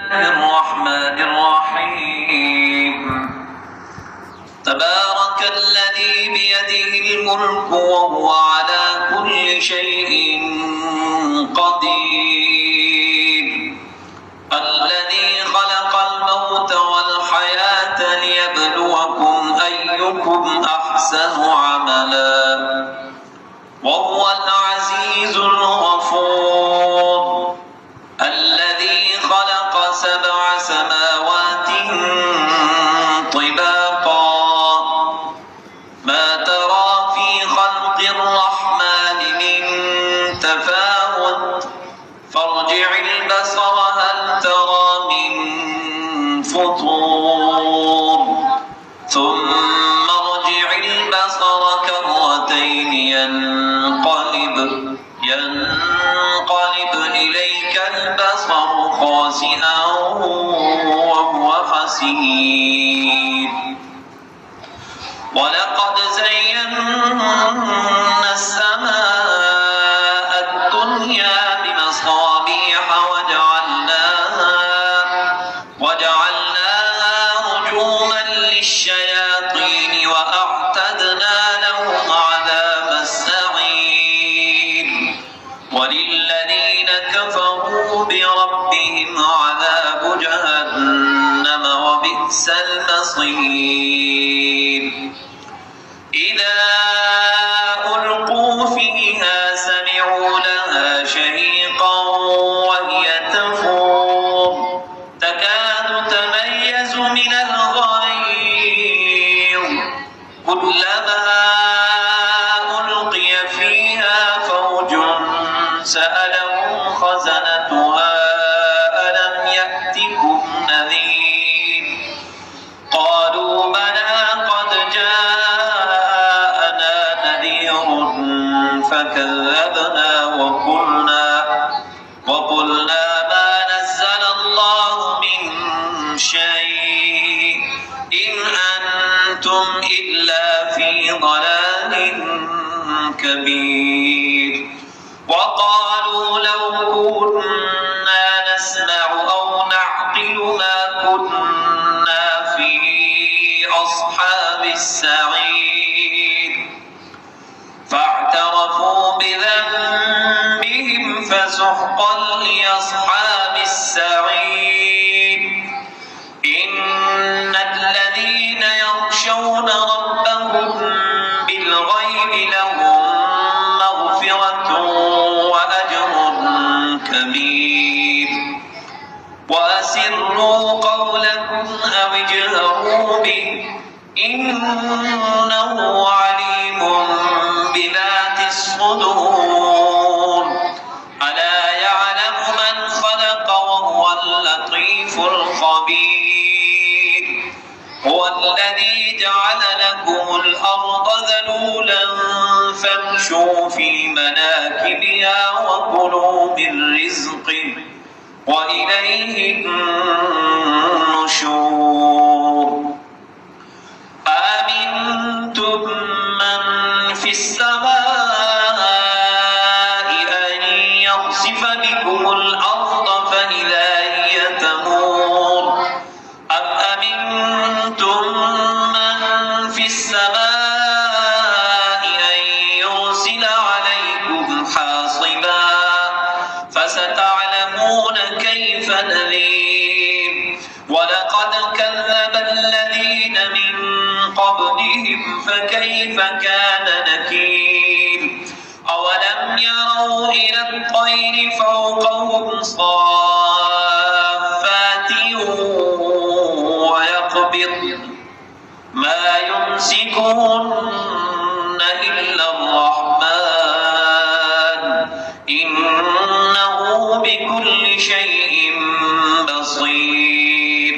الرحمن الرحيم تبارك الذي بيده الملك وهو على كل شيء قدير الذي خلق الموت والحياة ليبلوكم أيكم أحسن عملا وهو العزيز الغفور الذي خلق 7 سماوات طباقا ما ترى في خلق الرحمن من تفاوت فارجع البصر هل ترى من فطور ثم ارجع البصر كرتين ينقلب إليك البصر خاسئا وهو حسير ولقد زينا السماء الدنيا بمصابيح وجعلناها رجوما للشياطين وأعتدنا لهم عذاب السعير وللذين كفروا بربهم عذاب جهنم وبئس المصير إذا ألقوا فيها سمعوا لها شهيقا وهي تفور تكاد تميز من الغيظ كلما ألقي فيها فوج سألهم خزنتها ألم يأتكم نذير قالوا بلى قد جاءنا نذير فكذبنا وقلنا ما نزل الله من شيء إن أنتم إلا في ضلال كبير وقالوا لو كنا نسمع أو نعقل ما كنا في أصحاب السعير فاعترفوا بذنبهم فسحقا لأصحاب السعير إن الذين يخشون ربهم بالغيب لهم مغفرة وأجر كبير وأسروا قولكم أو اجهروا به إنه عليم بذات الصدور ألا يعلم من خلق وهو اللطيف الخبير هو الذي جعل لكم الأرض ذلولا فامشوا في مناكبها وكلوا من رزقه وإليه النشور أأمنتم من في السماء أن يخسف بكم الأرض فإذا هي تمور أم أمنتم من في السماء أن يرسل عليكم حاصبا فستعلمون كيف نذير ولقد كذب الذين من قبلهم فكيف كان نكير أولم يروا إلى الطير فوقهم صافات ويقبضن ما يمسكهن إلا الرحمن إنه بكل شيء بصير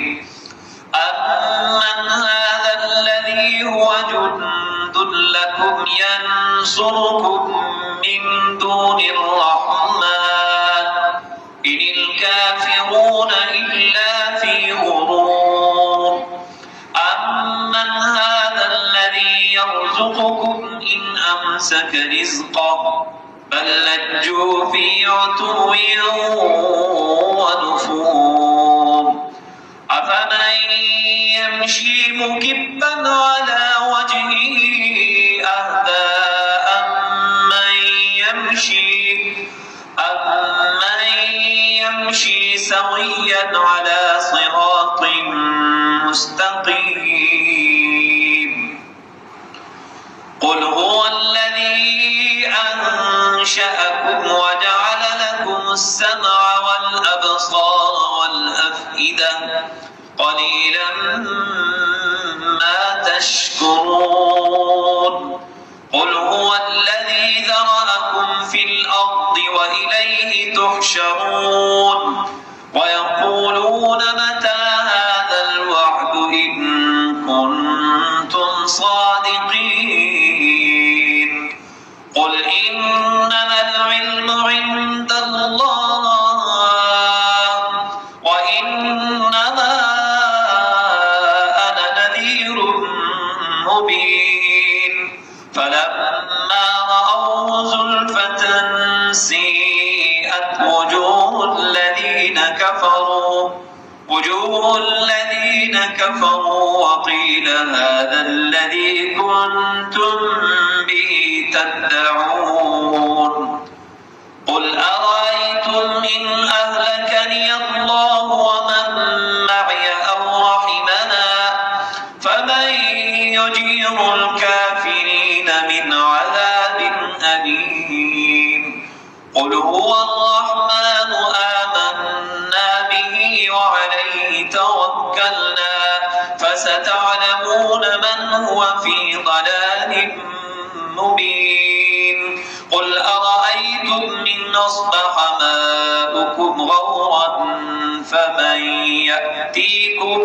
أمن هذا الذي هو جند لكم ينصركم من دون الرحمن إن الكافرون إلا في غرور أمن هذا الذي يرزقكم إن أمسك رزقه بل لجوا في عتو ونفور يمشي مكبا على وجهه أهدى أمن يمشي سويا على صراط مستقيم قل هو الذي أنشأكم وجعل لكم السمع والأبصار والأفئدة قليلا ما تشكرون قل هو الذي ذرأكم في الأرض وإليه تحشرون ويقولون متى هذا الوعد إن كنتم صادقين قل إنما العلم عند الله وإنما أنا نذير مبين فلما رأوه زلفة سيئت وجوه الذين كفروا وقيل هذا الذي كنتم به تدعون قل أرأيتم إن أهلكني الله ومن معي أو رحمنا فمن يجير الكافرين من عذاب أليم قل هو الرحمن آمنا به وعليه توكلنا فستعلمون من هو في ضلال مبين قل أرأيتم إن أصبح ماؤكم غورا فمن يأتيكم